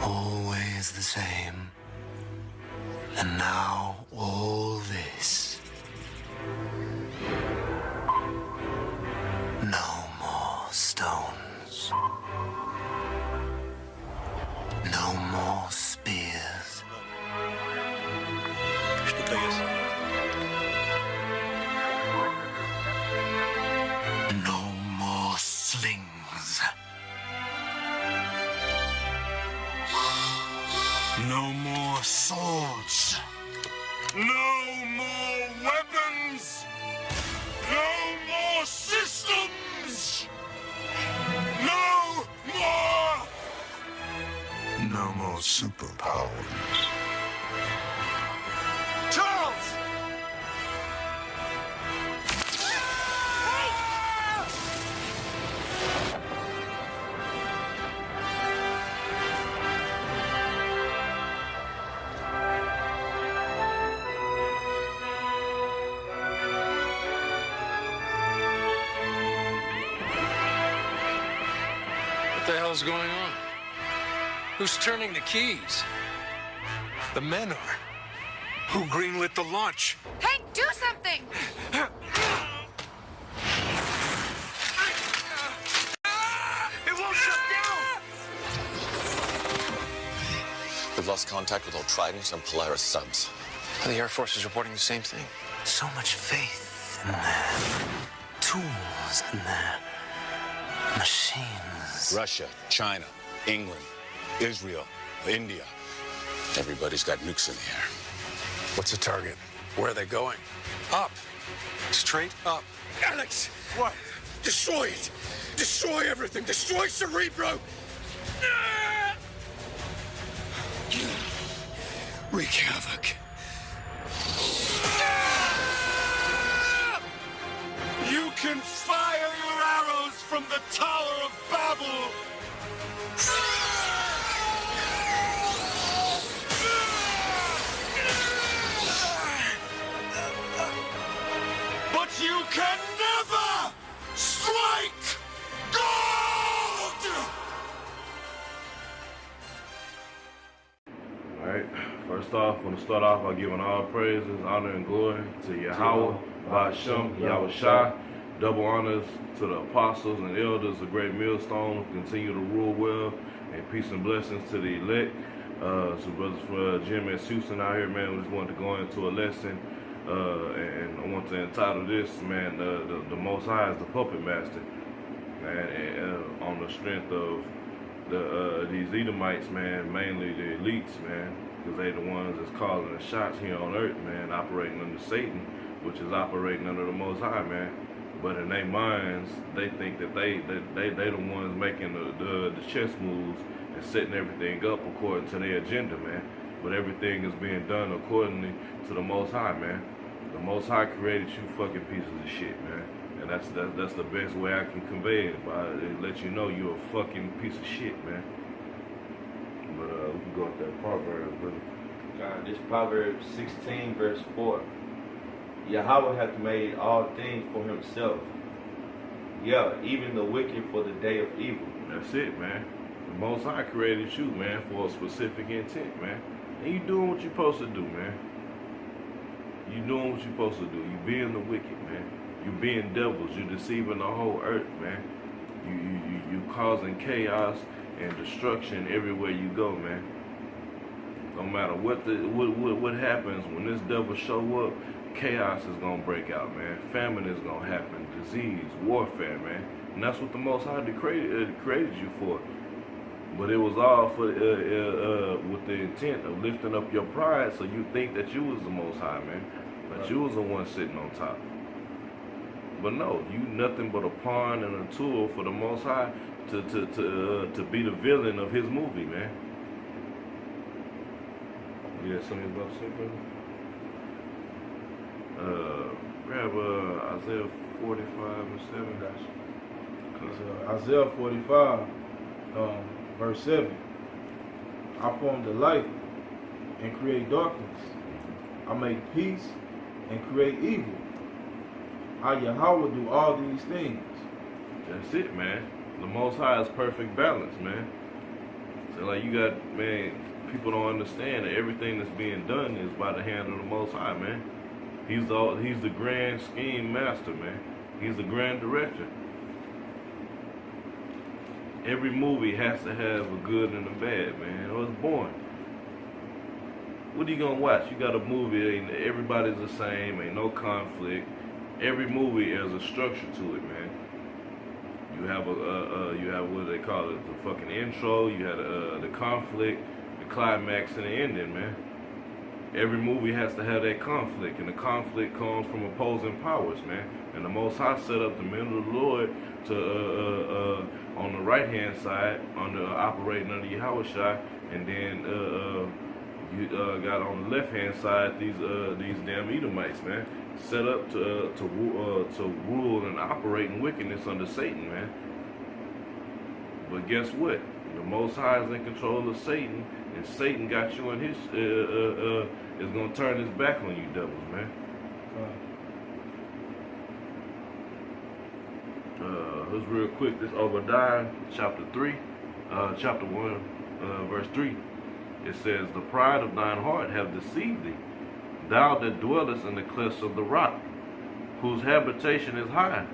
Always the same. And now all this. No more stones. No more spears. Что-то есть. No more slings. No more swords. No more weapons. No more systems. No more. No more superpowers. Charles! What the hell's going on? Who's turning the keys? The men are. Who greenlit the launch? Hank, do something! It won't shut down! We've lost contact with all Trident and Polaris subs. The Air Force is reporting the same thing. So much faith in their tools and their machines. Russia, China, England, Israel, India. Everybody's got nukes in the air. What's the target? Where are they going? Up. Straight up. Alex! What? Destroy it! Destroy everything! Destroy Cerebro! Wreak havoc. You can fire your arrows from the Tower of Babel! But you can never strike gold! Alright, first off, I want to start off by giving all praises, honor, and glory to Yahweh, Ba'ashem, Yahweh Shai. Double honors to the apostles and elders of Great Millstone who continue to rule well, and peace and blessings to the elect. So brothers for Jim and Susan out here, man, we just wanted to go into a lesson, and I want to entitle this, man, the Most High is the Puppet Master, and on the strength of these Edomites, man, mainly the elites, man, because they the ones that's calling the shots here on earth, man, operating under Satan, which is operating under the Most High, man. But in their minds, they think that they the ones making the chess moves and setting everything up according to their agenda, man. But everything is being done accordingly to the Most High, man. The Most High created you fucking pieces of shit, man. And that's the best way I can convey it, by it let you know you're a fucking piece of shit, man. But we can go with that proverb, brother. God, this Proverbs 16 verse 4. Yahweh hath made all things for himself. Yeah, even the wicked for the day of evil. That's it, man. The Most High created you, man, for a specific intent, man. And you doing what you're supposed to do, man. You doing what you're supposed to do. You being the wicked, man. You being devils. You deceiving the whole earth, man. You causing chaos and destruction everywhere you go, man. No matter what happens when this devil show up, chaos is gonna break out, man. Famine is gonna happen, disease, warfare, man. And that's what the Most High created you for. But it was all for with the intent of lifting up your pride, so you think that you was the Most High, man. That you was the one sitting on top. But no, you nothing but a pawn and a tool for the Most High to be the villain of his movie, man. You got something about to say, brother? Grab Isaiah 45 and 7. Gotcha. Isaiah 45, verse 7. I form the light and create darkness. I make peace and create evil. how Yahweh do all these things. That's it, man. The Most High is perfect balance, man. So like you got, man, people don't understand that everything that's being done is by the hand of the Most High, man. He's the grand scheme master, man. He's the grand director. Every movie has to have a good and a bad, man. Or it's boring. What are you gonna watch? You got a movie, ain't everybody's the same, ain't no conflict. Every movie has a structure to it, man. You have you have what they call it, the fucking intro. You had the conflict, the climax, and the ending, man. Every movie has to have that conflict, and the conflict comes from opposing powers, man. And the Most High set up the men of the Lord to on the right hand side, operating under Yahushua, and then you got on the left hand side these damn Edomites, man, set up to rule and operate in wickedness under Satan, man. But guess what? The Most High is in control of Satan, and Satan got you in his is gonna turn his back on you, devils, man. Let's real quick. This Obadiah chapter 3, chapter 1, verse 3. It says, "The pride of thine heart have deceived thee, thou that dwellest in the clefts of the rock, whose habitation is high,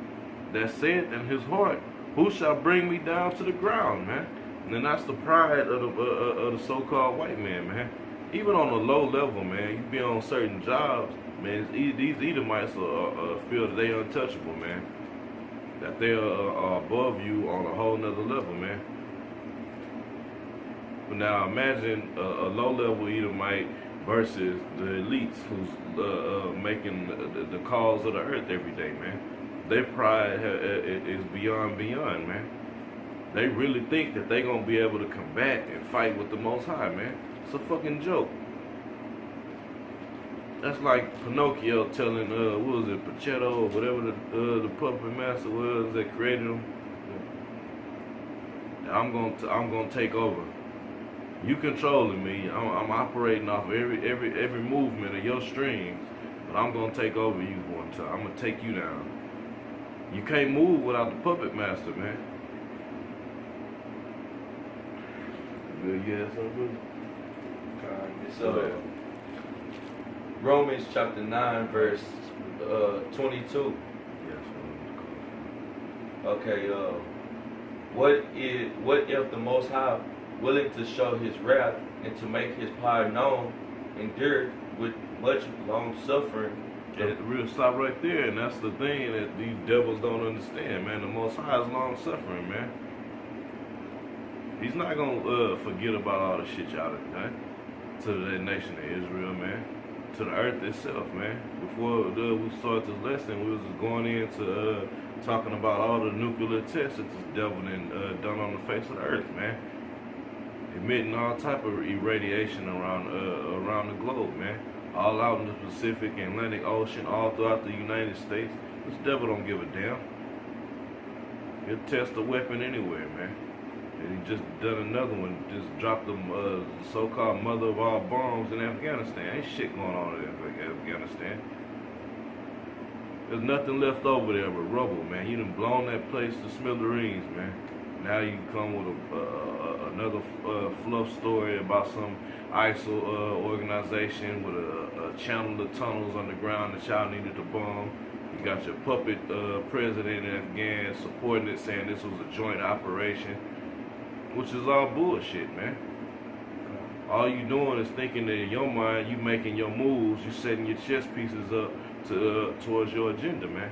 that saith in his heart, who shall bring me down to the ground," man. And that's the pride of the so-called white man. Even on a low level, man, you be on certain jobs, man, these Edomites feel that they untouchable, man. That they are above you on a whole nother level, man. But now imagine a low-level Edomite versus the elites who's making the calls of the earth every day, man. Their pride is beyond, man. They really think that they're going to be able to combat and fight with the Most High, man. It's a fucking joke. That's like Pinocchio telling, what was it, Pachetto or whatever the puppet master was that created him. I'm gonna take over. You controlling me. I'm operating off every movement of your strings, but I'm gonna take over you one time. I'm gonna take you down. You can't move without the puppet master, man. Good, yeah, something good. It's Romans chapter 9, verse 22. Okay, what if the Most High, willing to show his wrath and to make his power known, endured with much long suffering? We'll stop right there, and that's the thing that these devils don't understand, man. The Most High is long suffering, man. He's not gonna forget about all the shit y'all done done to the nation of Israel, man. To the earth itself, man. Before we started this lesson, we was just going into talking about all the nuclear tests that this devil done on the face of the earth, man. Emitting all type of irradiation around the globe, man. All out in the Pacific and Atlantic Ocean, all throughout the United States. This devil don't give a damn. He'll test a weapon anywhere, man. And he just done another one, just dropped the so-called mother of all bombs in Afghanistan. Ain't shit going on in Afghanistan. There's nothing left over there but rubble, man. You done blown that place to smithereens, man. Now you come with another fluff story about some ISIL organization with a channel of tunnels underground that y'all needed to bomb. You got your puppet president in Afghan supporting it, saying this was a joint operation. Which is all bullshit, man. All you doing is thinking that in your mind, you making your moves, you setting your chess pieces up towards your agenda, man.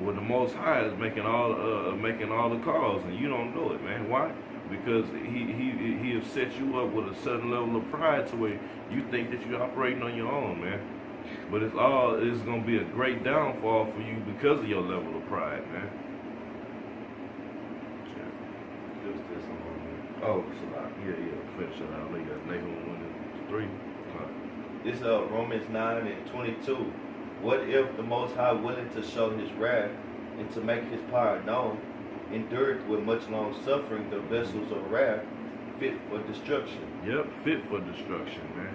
Well, the Most High is making all the calls, and you don't know it, man. Why? Because he has set you up with a certain level of pride to where you think that you're operating on your own, man. But it's gonna be a great downfall for you because of your level of pride, man. Oh, yeah, finish it out. They got Nahum 1 and 3. This Romans 9 and 22. What if the Most High, willing to show his wrath and to make his power known, endured with much long suffering the vessels of wrath fit for destruction? Yep, fit for destruction, man.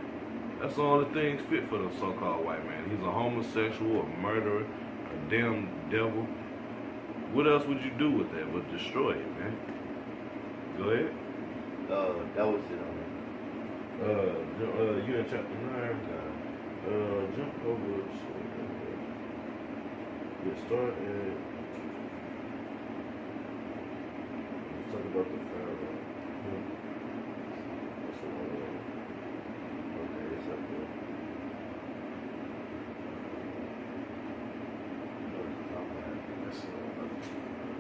That's the only things fit for the so-called white man. He's a homosexual, a murderer, a damn devil. What else would you do with that but destroy it, man? Go ahead. That was it on it. You in chapter 9. Jump over. Get started at. Let's talk about the Pharaoh. That's the one. Okay, it's up there.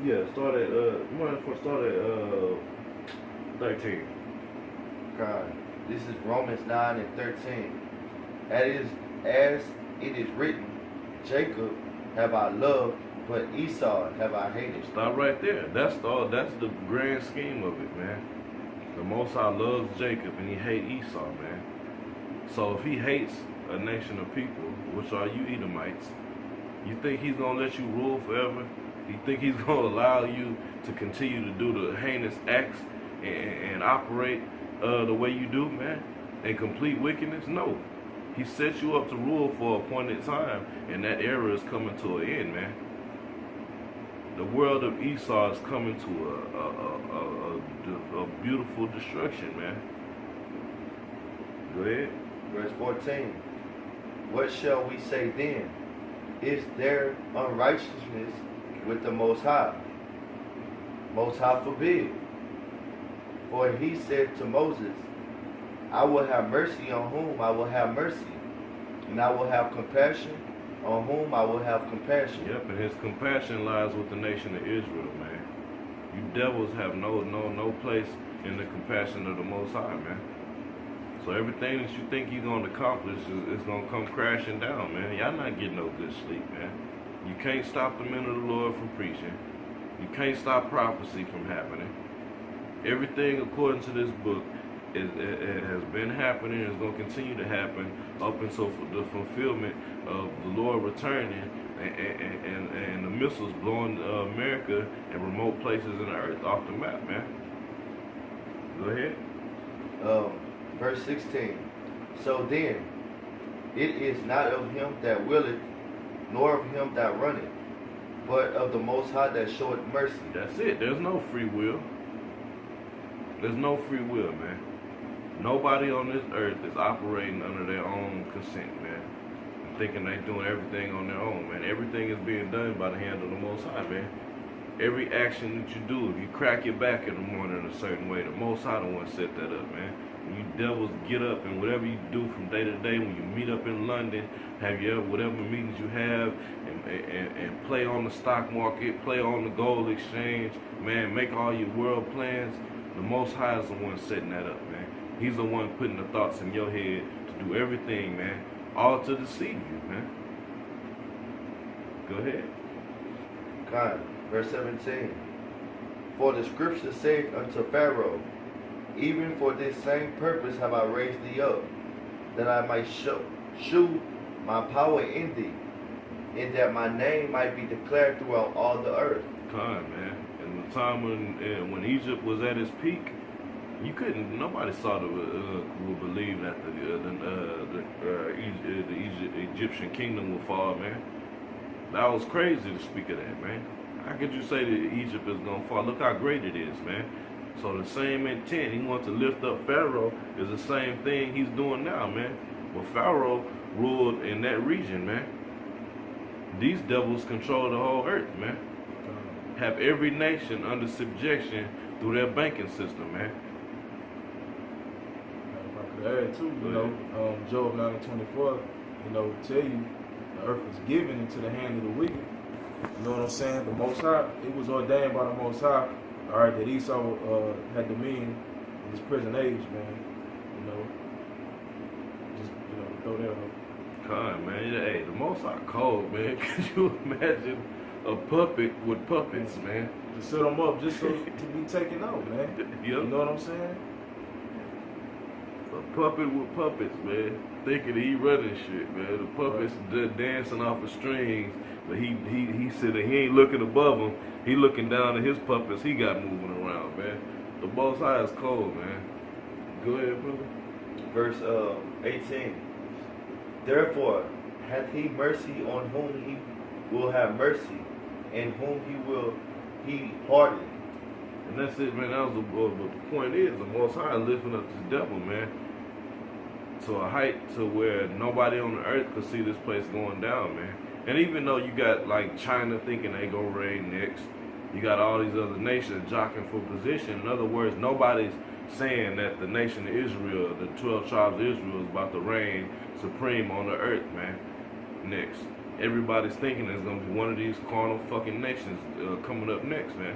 Yeah, start at start at 13. God, this is Romans 9 and 13. As it is written, Jacob have I loved, but Esau have I hated. Stop right there. That's the grand scheme of it, man. The Most High loves Jacob and he hates Esau, man. So if he hates a nation of people, which are you Edomites, you think he's gonna let you rule forever? You think he's gonna allow you to continue to do the heinous acts and operate the way you do, man? And complete wickedness? No. He sets you up to rule for a appointed time, and that era is coming to an end, man. The world of Esau is coming to a beautiful destruction, man. Go ahead. Verse 14. What shall we say then? Is there unrighteousness with the Most High? Most High forbid. For he said to Moses, I will have mercy on whom I will have mercy, and I will have compassion on whom I will have compassion. Yep, and his compassion lies with the nation of Israel, man. You devils have no place in the compassion of the Most High, man. So everything that you think you're going to accomplish is going to come crashing down, man. Y'all not getting no good sleep, man. You can't stop the men of the Lord from preaching. You can't stop prophecy from happening. Everything according to this book it has been happening and is going to continue to happen up until the fulfillment of the Lord returning and the missiles blowing America and remote places in the earth off the map, man. Go ahead. Verse 16. So then, it is not of him that willeth, nor of him that runneth, but of the Most High that showeth mercy. That's it. There's no free will. There's no free will, man. Nobody on this earth is operating under their own consent, man. And thinking they're doing everything on their own, man. Everything is being done by the hand of the Most High, man. Every action that you do, if you crack your back in the morning a certain way, the Most High the one set that up, man. When you devils get up and whatever you do from day to day, when you meet up in London, have your whatever meetings you have, and play on the stock market, play on the gold exchange, man, make all your world plans, the Most High is the one setting that up, man. He's the one putting the thoughts in your head to do everything, man, all to deceive you, man. Go ahead. God, verse 17. For the scripture saith unto Pharaoh, even for this same purpose have I raised thee up, that I might shew my power in thee, and that my name might be declared throughout all the earth. Time, man. In the time when Egypt was at its peak, you couldn't. Nobody would believe that the Egyptian kingdom would fall, man. That was crazy to speak of that, man. How could you say that Egypt is gonna fall? Look how great it is, man. So the same intent he wants to lift up Pharaoh is the same thing he's doing now, man. Well, Pharaoh ruled in that region, man. These devils control the whole earth, man. Have every nation under subjection through their banking system, man. If I could add too, Job 9:24, tell you the earth was given into the hand of the wicked. You know what I'm saying? The Most High, it was ordained by the Most High, all right, that Esau had dominion in his present age, man. Just throw that up. God, man, hey, the Most High cold, man. Could you imagine a puppet with puppets, man? Just set them up just so to be taken out, man. Yep. You know what I'm saying? A puppet with puppets, man. Thinking he running shit, man. The puppets dancing off of strings, but he sitting, he ain't looking above them. He looking down at his puppets he got moving around, man. The Most High is cold, man. Go ahead, brother. Verse 18. Therefore hath he mercy on whom he will have mercy, and whom he pardon. And that's it, man. That was the point is, the Most High lifting up this devil, man, to a height to where nobody on the earth could see this place going down, man. And even though you got like China thinking they gonna reign next, you got all these other nations jockeying for position. In other words, nobody's saying that the nation of Israel, the 12 tribes of Israel, is about to reign supreme on the earth, man, next. Everybody's thinking there's gonna be one of these carnal fucking nations coming up next, man.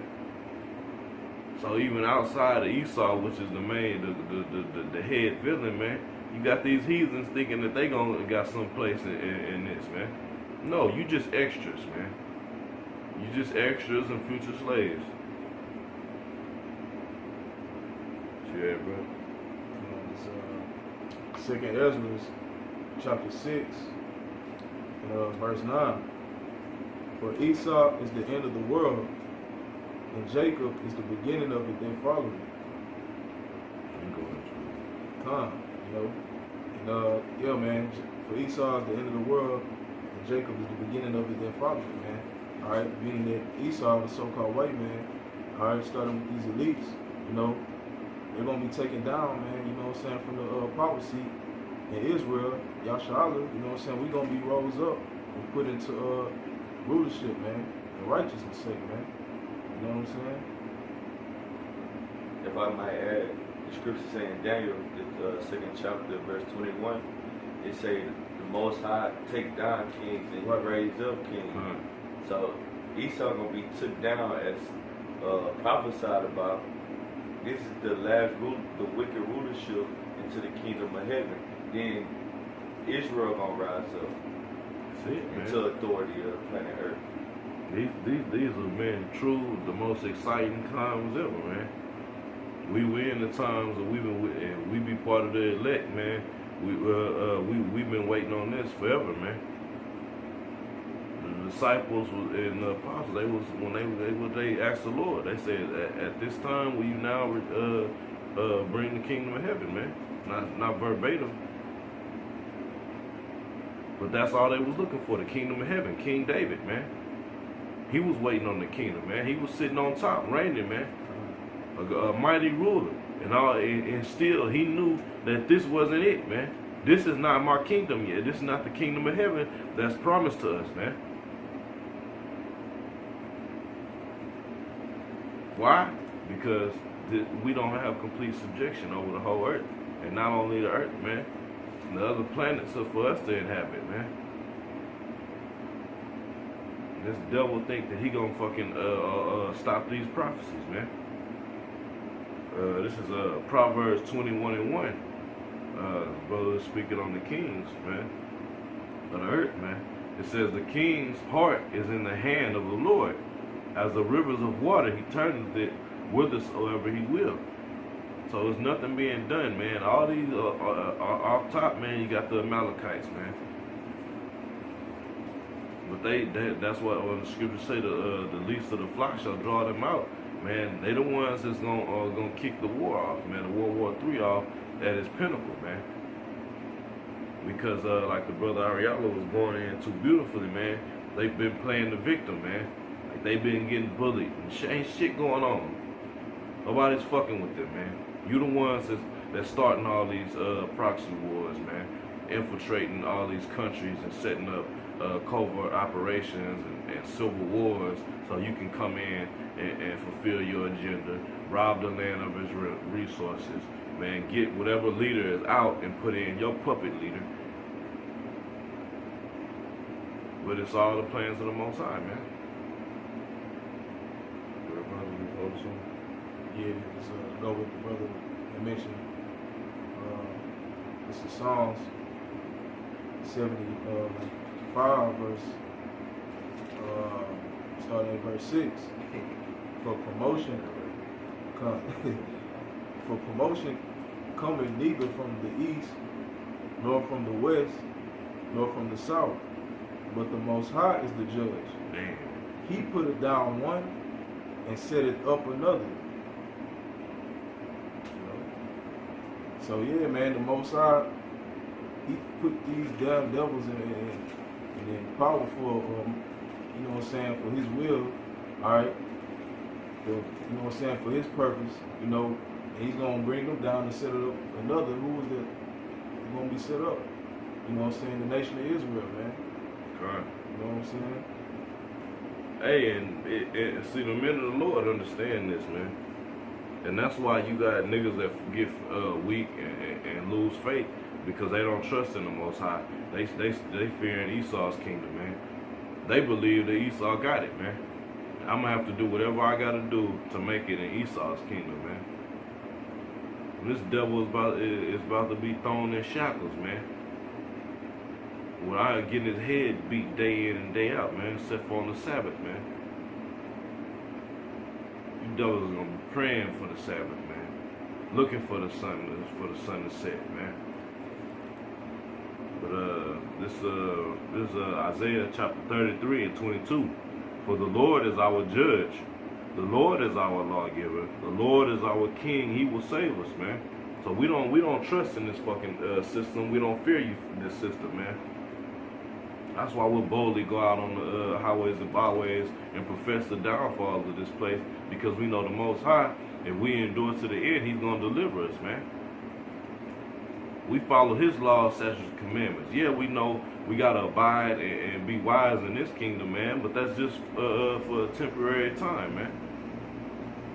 So even outside of Esau, which is the main, the head villain, man, you got these heathens thinking that they gonna got some place in this, man. No, you just extras, man. You just extras and future slaves. Yeah, bro. It's, 2nd Ezra, chapter 6, verse 9. For Esau is the end of the world, and Jacob is the beginning of it, then following it. Yeah, man. For Esau is the end of the world, and Jacob is the beginning of it, then following it, man. All right, meaning that Esau, the so-called white man, all right, starting with these elites, they're gonna be taken down, man. You know what I'm saying, from the power seat in Israel, Yashala. You know what I'm saying. We gonna be rose up and put into rulership, man, and righteousness' sake, man. You know what I'm saying? If I might add, the scripture saying Daniel, the 2nd chapter, verse 21, it say the Most High take down kings and Right. raise up kings. So Esau gonna be took down as prophesied about. This is the last the wicked rulership into the kingdom of heaven. Then Israel gonna rise up See it, man. into authority of planet Earth. These have been true the most exciting times ever, man. We in the times that we've been with, and we be part of the elect, man. We've been waiting on this forever, man. The disciples and the apostles, they asked the Lord. They said, at this time, will you now bring the kingdom of heaven, man? Not verbatim, but that's all they was looking for, the kingdom of heaven. King David, man. He was waiting on the kingdom, man. He was sitting on top, reigning, man. A mighty ruler. And still, he knew that this wasn't it, man. This is not my kingdom yet. This is not the kingdom of heaven that's promised to us, man. Why? Because we don't have complete subjection over the whole earth. And not only the earth, man. The other planets are for us to inhabit, man. This devil think that he gonna fucking stop these prophecies, man. This is Proverbs 21:1. Brother is speaking on the kings, man, of the earth, man. It says the king's heart is in the hand of the Lord. As the rivers of water, he turneth it whithersoever he will. So there's nothing being done, man. All these off top, man. You got the Amalekites, man. But that's what when the scriptures say the least of the flock shall draw them out. Man, they the ones that's gonna kick the war off, man. The World War III off at its pinnacle, man. Because like the brother Ariella was going in too beautifully, man. They've been playing the victim, man. Like they've been getting bullied and ain't shit going on. Nobody's fucking with them, man. You the ones that's starting all these proxy wars, man. Infiltrating all these countries and setting up covert operations and civil wars so you can come in and fulfill your agenda, rob the land of its resources, man, get whatever leader is out and put in your puppet leader. But it's all the plans of the Most High, man. Yeah, let's go with the brother that mentioned. This is Psalms 75, verse, starting at verse 6. For promotion cometh neither from the east, nor from the west, nor from the south, but the Most High is the judge. Damn. He putteth down one and setteth up another. So yeah, man, the Most High, he put these damn devils in powerful you know what I'm saying, for his will, all right, you know what I'm saying, for his purpose, you know, and he's going to bring them down and set up another who is that going to be set up, you know what I'm saying, the nation of Israel, man. Correct. You know what I'm saying? Hey, and see, the men of the Lord understand this, man. And that's why you got niggas that get weak and lose faith, because they don't trust in the Most High. They fearing Esau's kingdom, man. They believe that Esau got it, man. I'm gonna have to do whatever I gotta do to make it in Esau's kingdom, man. This devil is about to be thrown in shackles, man. When I get his head beat day in and day out, man, except for on the Sabbath, man. You devils are gonna be praying for the Sabbath, man. Looking for the sun to set, man. But this is Isaiah chapter 33 and 22. For the Lord is our judge. The Lord is our lawgiver. The Lord is our king. He will save us, man. So we don't trust in this fucking system. We don't fear you for this system, man. That's why we'll boldly go out on the highways and byways and profess the downfall of this place, because we know the Most High, if we endure to the end, He's going to deliver us, man. We follow His laws, statutes, and commandments. Yeah, we know we got to abide and be wise in this kingdom, man, but that's just for a temporary time, man.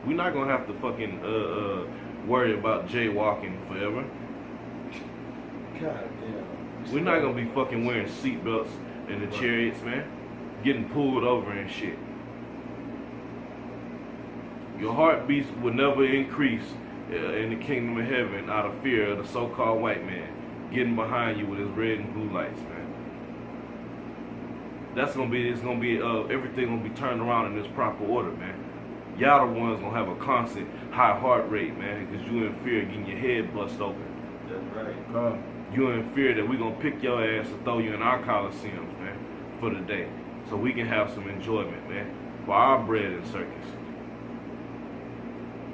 We're not going to have to fucking worry about jaywalking forever. God damn. We're not going to be fucking wearing seatbelts in the chariots, man. Getting pulled over and shit. Your heartbeats will never increase in the kingdom of heaven out of fear of the so-called white man getting behind you with his red and blue lights, man. It's gonna be everything gonna be turned around in this proper order, man. Y'all the ones gonna have a constant high heart rate, man, because you in fear of getting your head bust open. That's right. You in fear that we gonna pick your ass and throw you in our coliseums, man, for the day, so we can have some enjoyment, man, for our bread and circus.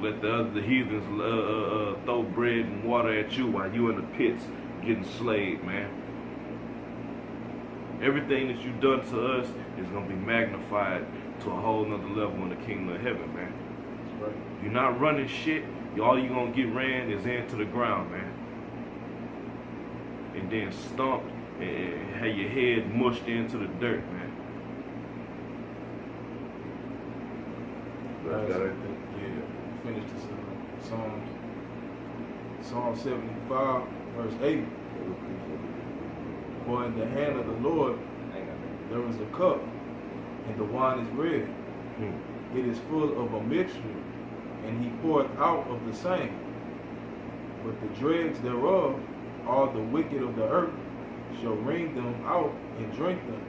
Let the heathens throw bread and water at you while you in the pits getting slaved, man. Everything that you've done to us is going to be magnified to a whole nother level in the kingdom of heaven, man. That's right. You're not running shit. All you're going to get ran is into the ground, man. And then stomped and have your head mushed into the dirt, man. Right. Finish this Psalm 75, verse 8. For in the hand of the Lord there is a cup, and the wine is red. It is full of a mixture, and he poureth out of the same. But the dregs thereof, all the wicked of the earth, shall wring them out and drink them.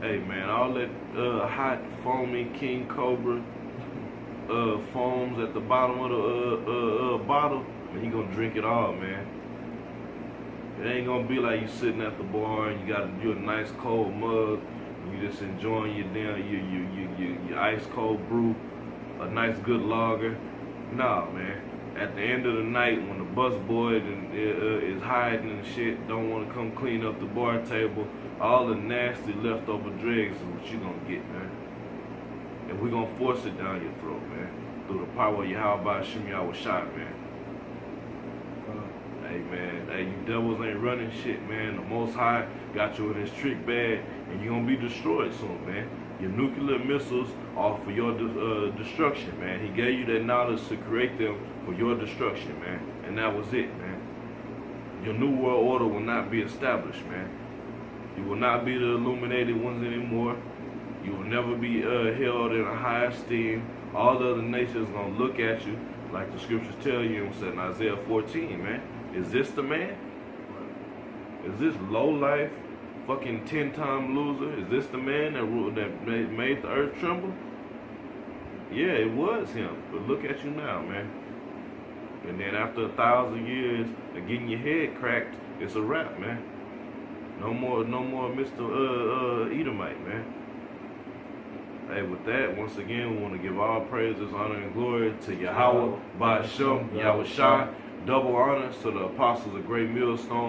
Hey man, all that hot, foamy King Cobra foams at the bottom of the bottle, and he gonna drink it all, man. It ain't gonna be like you sitting at the bar and you got you a nice cold mug, and you just enjoying your ice cold brew, a nice good lager. Nah, man. At the end of the night, when the busboy is hiding and shit, don't want to come clean up the bar table, all the nasty leftover dregs is what you gonna get, man. And we gonna force it down your throat, man, through the power of Yahweh Shem Yahweh Shai, man. Hey, man, hey, you devils ain't running shit, man. The Most High got you in his trick bag, and you gonna be destroyed soon, man. Your nuclear missiles are for your destruction, man. He gave you that knowledge to create them for your destruction, man. And that was it, man. Your new world order will not be established, man. You will not be the illuminated ones anymore. You will never be held in a high esteem. All the other nations gonna look at you like the scriptures tell you in Isaiah 14, man. Is this the man? Is this low life, fucking 10-time loser? Is this the man that made the earth tremble? Yeah, it was him. But look at you now, man. And then after 1,000 years of getting your head cracked, it's a wrap, man. No more Mr. Edomite, man. Hey, with that, once again, we want to give all praises, honor, and glory to Yahweh, Ba'ashem, Yahweh Shai. Double honors to the apostles of Great Millstone.